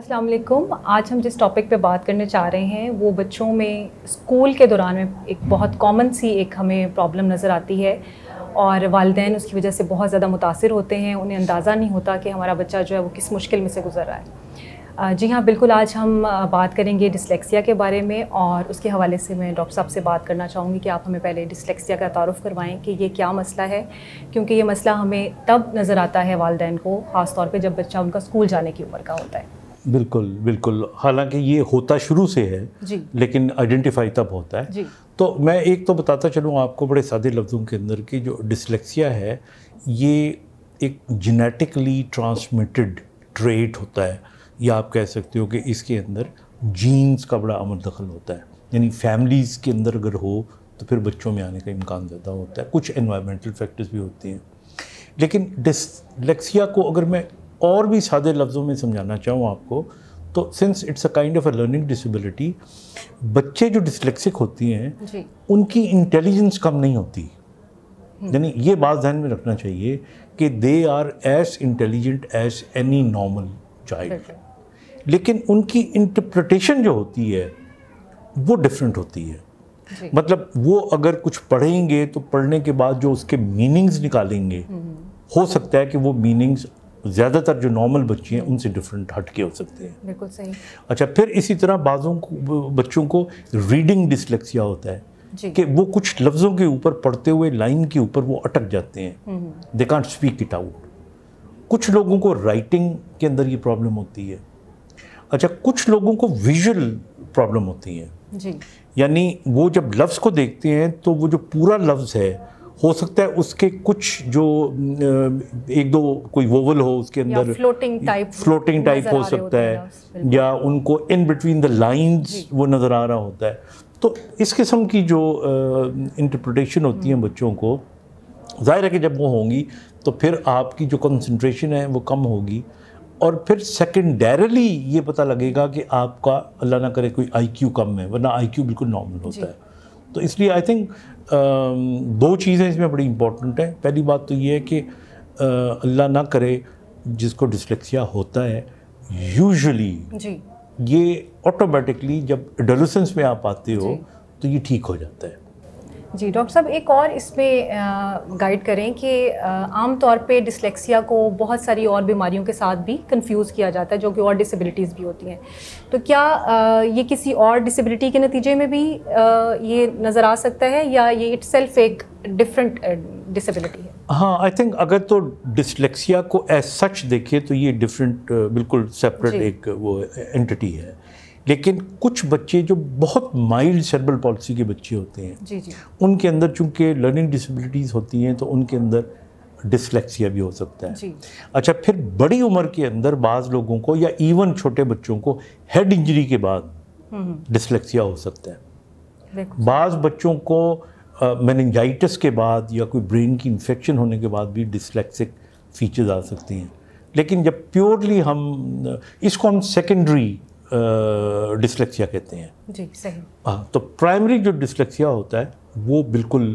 अस्सलाम वालेकुम। आज हम जिस टॉपिक पे बात करने चाह रहे हैं वो बच्चों में स्कूल के दौरान में एक बहुत कॉमन सी एक हमें प्रॉब्लम नज़र आती है और वालिदैन उसकी वजह से बहुत ज़्यादा मुतासिर होते हैं। उन्हें अंदाज़ा नहीं होता कि हमारा बच्चा जो है वो किस मुश्किल में से गुज़र रहा है। जी हाँ, बिल्कुल। आज हम बात करेंगे डिस्लेक्सिया के बारे में और उसके हवाले से मैं डॉक्टर साहब से बात करना चाहूँगी कि आप हमें पहले डिस्लेक्सिया का तारुफ़ करवाएं कि ये क्या मसला है, क्योंकि ये मसला हमें तब नज़र आता है वालिदैन को, ख़ास तौर पे जब बच्चा उनका स्कूल जाने की उम्र का होता है। बिल्कुल बिल्कुल। हालांकि ये होता शुरू से है जी, लेकिन आइडेंटिफाई तब होता है जी। तो मैं एक तो बताता चलूँ आपको बड़े सादे लफ्ज़ों के अंदर कि जो डिस्लेक्सिया है ये एक जेनेटिकली ट्रांसमिटेड ट्रेट होता है, या आप कह सकते हो कि इसके अंदर जीन्स का बड़ा अमल दखल होता है। यानी फैमिलीज़ के अंदर अगर हो तो फिर बच्चों में आने का इम्कान ज़्यादा होता है। कुछ एनवायरमेंटल फैक्टर्स भी होते हैं, लेकिन डिस्लेक्सिया को अगर मैं और भी सादे लफ्ज़ों में समझाना चाहूँ आपको तो since it's a kind of a learning disability, बच्चे जो डिस्लेक्सिक होती हैं जी, उनकी इंटेलिजेंस कम नहीं होती। यानी ये बात ध्यान में रखना चाहिए कि they are as intelligent as any normal child, बिल्कुल। लेकिन उनकी इंटरप्रिटेशन जो होती है वो डिफरेंट होती है। जी। मतलब वो अगर कुछ पढ़ेंगे तो पढ़ने के बाद जो उसके मीनिंग्स निकालेंगे, हो सकता है कि वो मीनिंग्स ज़्यादातर जो नॉर्मल बच्चे हैं उनसे डिफरेंट हट के हो सकते हैं। बिल्कुल सही। अच्छा, फिर इसी तरह बाज़ों को बच्चों को रीडिंग डिस्लेक्सिया होता है जी, कि वो कुछ लफ्ज़ों के ऊपर पढ़ते हुए लाइन के ऊपर वो अटक जाते हैं, they can't speak it out. कुछ लोगों को राइटिंग के अंदर ये प्रॉब्लम होती है। अच्छा, कुछ लोगों को विजुअल प्रॉब्लम होती है, जी, यानी वो जब लफ्ज़ को देखते हैं तो वो जो पूरा लफ्ज़ है हो सकता है उसके कुछ जो एक दो कोई वोवल हो उसके अंदर फ्लोटिंग टाइप हो सकता है, या उनको इन बिटवीन द लाइंस वो नज़र आ रहा होता है। तो इस किस्म की जो इंटरप्रिटेशन होती है बच्चों को, ज़ाहिर है कि जब वो होंगी तो फिर आपकी जो कंसंट्रेशन है वो कम होगी, और फिर सेकेंडरीली ये पता लगेगा कि आपका अल्लाह ना करे कोई IQ कम है, वरना IQ बिल्कुल नॉर्मल होता है। तो इसलिए आई थिंक दो चीज़ें इसमें बड़ी इंपॉर्टेंट हैं। पहली बात तो ये है कि अल्लाह ना करे जिसको डिस्लेक्सिया होता है, यूजुअली जी, ये ऑटोमेटिकली जब एडोलेसेंस में आप आते हो तो ये ठीक हो जाता है। जी। डॉक्टर साहब, एक और इसमें गाइड करें कि आम तौर पे डिस्लेक्सिया को बहुत सारी और बीमारियों के साथ भी कंफ्यूज किया जाता है, जो कि और डिसेबिलिटीज़ भी होती हैं। तो क्या ये किसी और डिसेबिलिटी के नतीजे में भी ये नज़र आ सकता है, या ये इटसेल्फ एक डिफरेंट डिसेबिलिटी है? हाँ, आई थिंक अगर तो डिस्लेक्सिया को एज सच देखे तो ये डिफरेंट बिल्कुल सेपरेट एक वो एंटिटी है। लेकिन कुछ बच्चे जो बहुत माइल्ड सेरेब्रल पॉलिसी के बच्चे होते हैं, जी, जी, उनके अंदर चूँकि लर्निंग डिसेबिलिटीज़ होती हैं तो उनके अंदर डिस्लेक्सिया भी हो सकता है। जी, अच्छा, फिर बड़ी उम्र के अंदर बाज़ लोगों को या इवन छोटे बच्चों को हेड इंजरी के बाद डिस्लेक्सिया हो सकता है। बिल्कुल। बाज़ बच्चों को मेनिंजाइटिस के बाद या कोई ब्रेन की इन्फेक्शन होने के बाद भी डिस्लेक्सिक फीचर्स आ सकती हैं। लेकिन जब प्योरली हम इसको हम सेकेंडरी डिस्लेक्सिया कहते हैं। जी, सही। हाँ, तो प्राइमरी जो डिस्लेक्सिया होता है वो बिल्कुल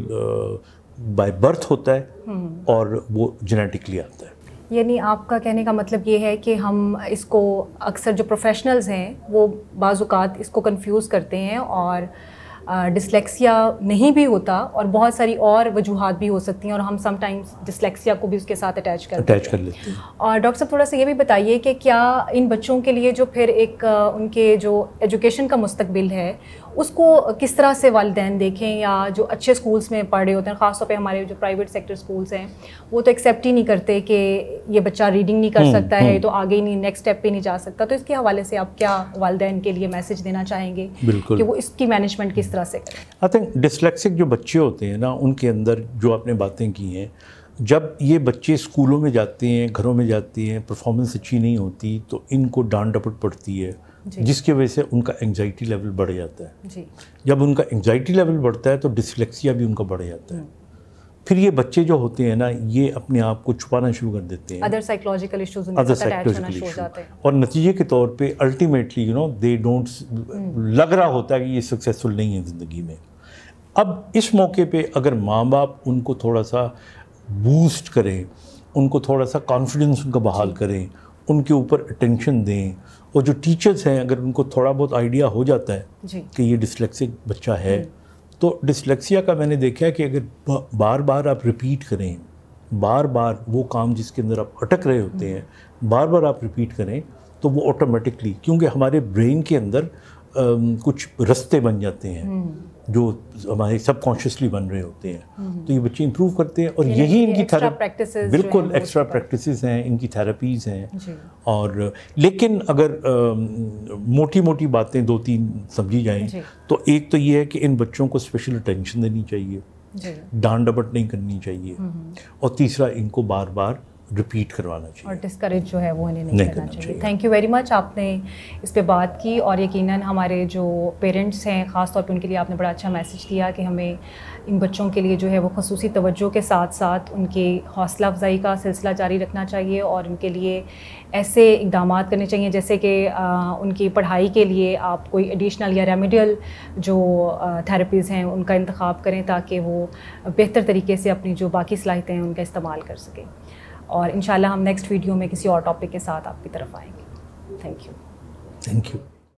बाय बर्थ होता है और वो जेनेटिकली आता है। यानी आपका कहने का मतलब ये है कि हम इसको अक्सर जो प्रोफेशनल्स हैं वो बाज़-औक़ात इसको कंफ्यूज करते हैं और डिस्लेक्सिया नहीं भी होता और बहुत सारी और वजूहात भी हो सकती हैं, और हम समटाइम्स डिस्लेक्सिया को भी उसके साथ अटैच कर लेते हैं। और डॉक्टर साहब, थोड़ा सा ये भी बताइए कि क्या इन बच्चों के लिए जो फिर एक उनके जो एजुकेशन का मुस्तकबिल है उसको किस तरह से वालिदैन देखें, या जो अच्छे स्कूल्स में पढ़ रहे होते हैं, ख़ास तौर पे हमारे जो प्राइवेट सेक्टर स्कूल्स हैं वो तो एक्सेप्ट ही नहीं करते कि ये बच्चा रीडिंग नहीं कर सकता है तो आगे ही नहीं, नेक्स्ट स्टेप पे नहीं जा सकता। तो इसके हवाले से आप क्या वालिदैन के लिए मैसेज देना चाहेंगे कि वो इसकी मैनेजमेंट किस तरह से करें? आई थिंक डिस्लेक्सिक जो बच्चे होते हैं ना, उनके अंदर जो आपने बातें की हैं, जब ये बच्चे स्कूलों में जाते हैं, घरों में जाते हैं, परफॉर्मेंस अच्छी नहीं होती तो इनको डांट डपट पड़ती है, जिसकी वजह से उनका एंग्जाइटी लेवल बढ़ जाता है। जी, जब उनका एंग्जाइटी लेवल बढ़ता है तो डिस्लेक्सिया भी उनका बढ़ जाता है। फिर ये बच्चे जो होते हैं ना, ये अपने आप को छुपाना शुरू कर देते हैं, अदर साइकोलॉजिकल इश्यूज उनके साथ अटैच होना शुरू हो जाते हैं, और नतीजे के तौर पे अल्टीमेटली दे डोंट लग रहा होता है कि ये सक्सेसफुल नहीं है ज़िंदगी में। अब इस मौके पे अगर माँ बाप उनको थोड़ा सा बूस्ट करें, उनको थोड़ा सा कॉन्फिडेंस उनका बहाल करें, उनके ऊपर अटेंशन दें, اور جو ٹیچرز ہیں اگر ان کو تھوڑا بہت آئیڈیا ہو جاتا ہے کہ یہ ڈسلیکسک بچہ ہے، تو ڈسلیکسیا کا میں نے دیکھا ہے کہ اگر بار بار آپ ریپیٹ کریں، بار بار وہ کام جس کے اندر آپ اٹک رہے ہوتے ہیں بار بار آپ ریپیٹ کریں، تو وہ آٹومیٹکلی، کیونکہ ہمارے برین کے اندر کچھ رستے بن جاتے ہیں جو ہمارے سب کانشیسلی بن رہے ہوتے ہیں، تو یہ بچے امپروو کرتے ہیں، اور یہی ان کی بالکل ایکسٹرا پریکٹسز ہیں، ان کی تھیراپیز ہیں. اور لیکن اگر موٹی موٹی باتیں 2-3 سمجھی جائیں تو ایک تو یہ ہے کہ ان بچوں کو اسپیشل اٹینشن دینی چاہیے، ڈانٹ ڈپٹ نہیں کرنی چاہیے، اور تیسرا ان کو بار بار ریپیٹ کروانا چاہیے، اور ڈسکریج جو ہے وہ انہیں نہیں کرنا چاہیے. تھینک یو ویری مچ، آپ نے اس پہ بات کی، اور یقیناً ہمارے جو پیرنٹس ہیں خاص طور پہ ان کے لیے آپ نے بڑا اچھا میسج دیا کہ ہمیں ان بچوں کے لیے جو ہے وہ خصوصی توجہ کے ساتھ ساتھ ان کی حوصلہ افزائی کا سلسلہ جاری رکھنا چاہیے، اور ان کے لیے ایسے اقدامات کرنے چاہیے جیسے کہ ان کی پڑھائی کے لیے آپ کوئی ایڈیشنل یا ریمیڈیل جو تھیراپیز ہیں ان کا انتخاب کریں تاکہ وہ بہتر طریقے سے اپنی جو باقی صلاحیتیں ہیں ان کا استعمال کر سکیں. اور انشاءاللہ ہم نیکسٹ ویڈیو میں کسی اور ٹاپک کے ساتھ آپ کی طرف آئیں گے. Thank you.